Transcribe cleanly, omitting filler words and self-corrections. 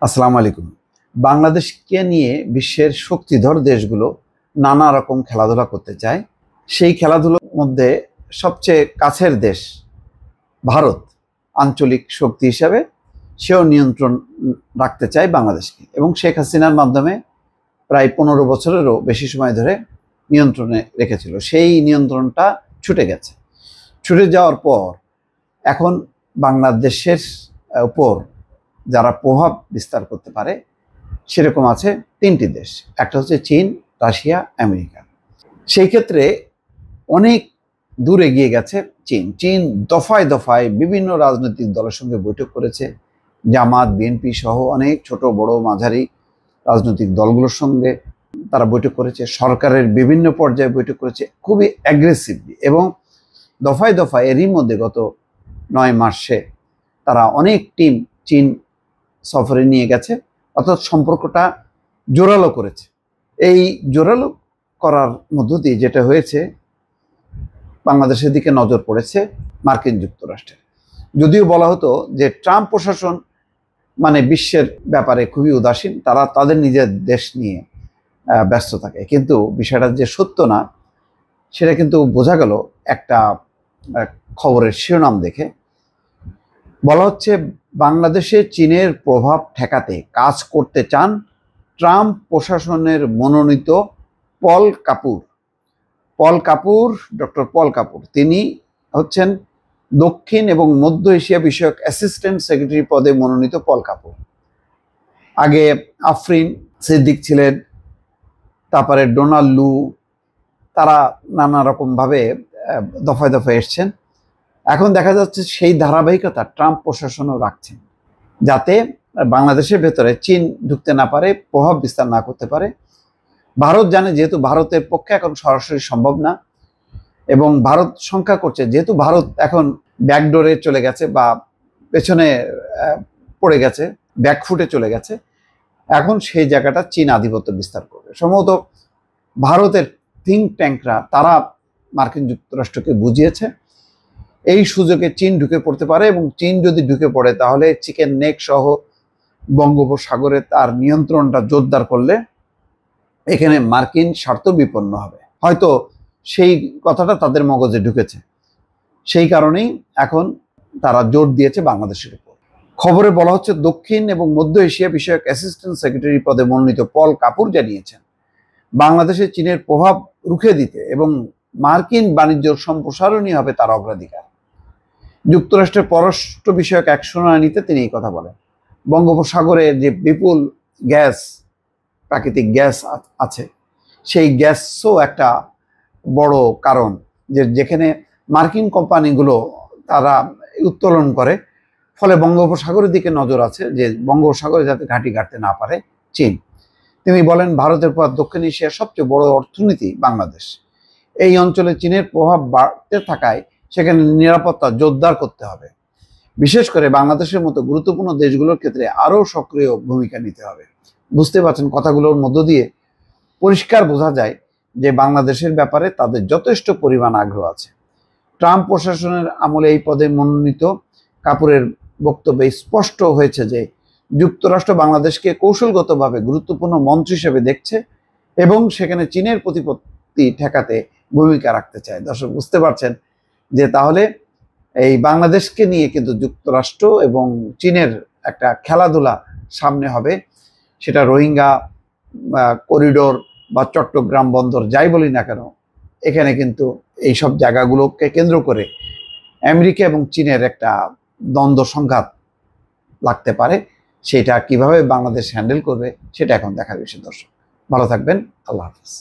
আসসালামু আলাইকুম। বাংলাদেশকে নিয়ে বিশ্বের শক্তিধর দেশগুলো নানা রকম খেলাধুলা করতে চায়। সেই খেলাধুলোর মধ্যে সবচেয়ে কাছের দেশ ভারত আঞ্চলিক শক্তি হিসাবে সেও নিয়ন্ত্রণ রাখতে চায় বাংলাদেশকে, এবং শেখ হাসিনার মাধ্যমে প্রায় 15 বছরেরও বেশি সময় ধরে নিয়ন্ত্রণে রেখেছিল। সেই নিয়ন্ত্রণটা ছুটে গেছে। ছুটে যাওয়ার পর এখন বাংলাদেশের উপর যারা প্রভাব বিস্তার করতে পারে সেরকম আছে 3টি দেশ। একটা হচ্ছে চীন, রাশিয়া, আমেরিকা। সেই ক্ষেত্রে অনেক দূর এগিয়ে গেছে চীন। চীন দফায় দফায় বিভিন্ন রাজনৈতিক দলের সঙ্গে বৈঠক করেছে। জামাত, বিএনপি সহ অনেক ছোট বড় মাঝারি রাজনৈতিক দলগুলোর সঙ্গে তারা বৈঠক করেছে। সরকারের বিভিন্ন পর্যায়ে বৈঠক করেছে খুবই অ্যাগ্রেসিভলি, এবং দফায় দফায় এরই মধ্যে গত 9 মাসে তারা অনেক টিম চীন সফরে নিয়ে গেছে, অর্থাৎ সম্পর্কটা জোরালো করেছে। এই জোরালো করার মধ্য দিয়ে যেটা হয়েছে, বাংলাদেশের দিকে নজর পড়েছে মার্কিন যুক্তরাষ্ট্রের। যদিও বলা হতো যে ট্রাম্প প্রশাসন মানে বিশ্বের ব্যাপারে খুবই উদাসীন, তারা তাদের নিজের দেশ নিয়ে ব্যস্ত থাকে, কিন্তু বিষয়টা যে সত্য না সেটা কিন্তু বোঝা গেল একটা খবরের শিরোনাম দেখে। বলা হচ্ছে বাংলাদেশে চীনের প্রভাব ঠেকাতে কাজ করতে চান ট্রাম্প প্রশাসনের মনোনীত পল কাপুর। ডক্টর পল কাপুর তিনি হচ্ছেন দক্ষিণ এবং মধ্য এশিয়া বিষয়ক অ্যাসিস্ট্যান্ট সেক্রেটারি পদে মনোনীত পল কাপুর। আগে আফরিন সিদ্দিক ছিলেন, তারপরে ডোনাল্ড লু, তারা নানা রকমভাবে দফায় দফায় এসছেন। এখন দেখা যাচ্ছে সেই ধারাবাহিকতা ট্রাম্প প্রশাসনও রাখছেন, যাতে বাংলাদেশের ভেতরে চীন ঢুকতে না পারে, প্রভাব বিস্তার না করতে পারে। ভারত জানে যেহেতু ভারতের পক্ষে এখন সরাসরি সম্ভব না, এবং ভারত শঙ্কা করছে যেহেতু ভারত এখন ব্যাকডোরে চলে গেছে বা পেছনে পড়ে গেছে, ব্যাকফুটে চলে গেছে, এখন সেই জায়গাটা চীন আধিপত্য বিস্তার করবে। সম্ভবত ভারতের থিঙ্ক ট্যাঙ্করা তারা মার্কিন যুক্তরাষ্ট্রকে বুঝিয়েছে এই সুযোগে চীন ঢুকে পড়তে পারে, এবং চীন যদি ঢুকে পড়ে তাহলে চিকেন নেক সহ বঙ্গোপসাগরে তার নিয়ন্ত্রণটা জোরদার করলে এখানে মার্কিন স্বার্থ বিপন্ন হবে। হয়তো সেই কথাটা তাদের মগজে ঢুকেছে, সেই কারণেই এখন তারা জোর দিয়েছে বাংলাদেশের উপর। খবরে বলা হচ্ছে দক্ষিণ এবং মধ্য এশিয়া বিষয়ক অ্যাসিস্ট্যান্ট সেক্রেটারি পদে মনোনীত পল কাপুর জানিয়েছেন বাংলাদেশে চীনের প্রভাব রুখে দিতে এবং মার্কিন বাণিজ্য সম্প্রসারণই হবে তার অগ্রাধিকার। যুক্তরাষ্ট্রের পররাষ্ট্র বিষয়ক এক শুনানিতে তিনি এই কথা বলেন। বঙ্গোপসাগরে যে বিপুল গ্যাস, প্রাকৃতিক গ্যাস আছে, সেই গ্যাসও একটা বড় কারণ, যেখানে মার্কিন কোম্পানিগুলো তারা উত্তোলন করে, ফলে বঙ্গোপসাগরের দিকে নজর আছে যে বঙ্গোপসাগরে যাতে ঘাঁটি গাড়তে না পারে চীন। তিনি বলেন ভারতের পর দক্ষিণ এশিয়ার সবচেয়ে বড় অর্থনীতি বাংলাদেশ। এই অঞ্চলে চীনের প্রভাব বাড়তে থাকায় সেখানে নিরাপত্তা জোরদার করতে হবে। বিশেষ করে বাংলাদেশের মতো গুরুত্বপূর্ণ দেশগুলোর ক্ষেত্রে আরও সক্রিয় ভূমিকা নিতে হবে। বুঝতে পারছেন, কথাগুলোর মধ্য দিয়ে পরিষ্কার বোঝা যায় যে বাংলাদেশের ব্যাপারে তাদের যথেষ্ট পরিমাণ আগ্রহ আছে। ট্রাম্প প্রশাসনের আমলে এই পদে মনোনীত কাপুরের বক্তব্যে স্পষ্ট হয়েছে যে যুক্তরাষ্ট্র বাংলাদেশকে কৌশলগতভাবে গুরুত্বপূর্ণ মন্ত্র হিসেবে দেখছে এবং সেখানে চীনের প্রতিপত্তি ঠেকাতে ভূমিকা রাখতে চায়। দর্শক বুঝতে পারছেন যে তাহলে এই বাংলাদেশকে নিয়ে কিন্তু যুক্তরাষ্ট্র এবং চীনের একটা খেলাধুলা সামনে হবে। সেটা রোহিঙ্গা করিডোর বা চট্টগ্রাম বন্দর যাই বলি না কেন, এখানে কিন্তু এইসব জায়গাগুলোকে কেন্দ্র করে আমেরিকা এবং চীনের একটা দ্বন্দ্ব সংঘাত লাগতে পারে। সেটা কিভাবে বাংলাদেশ হ্যান্ডেল করবে সেটা এখন দেখার বিষয়। দর্শক ভালো থাকবেন, আল্লাহ হাফিজ।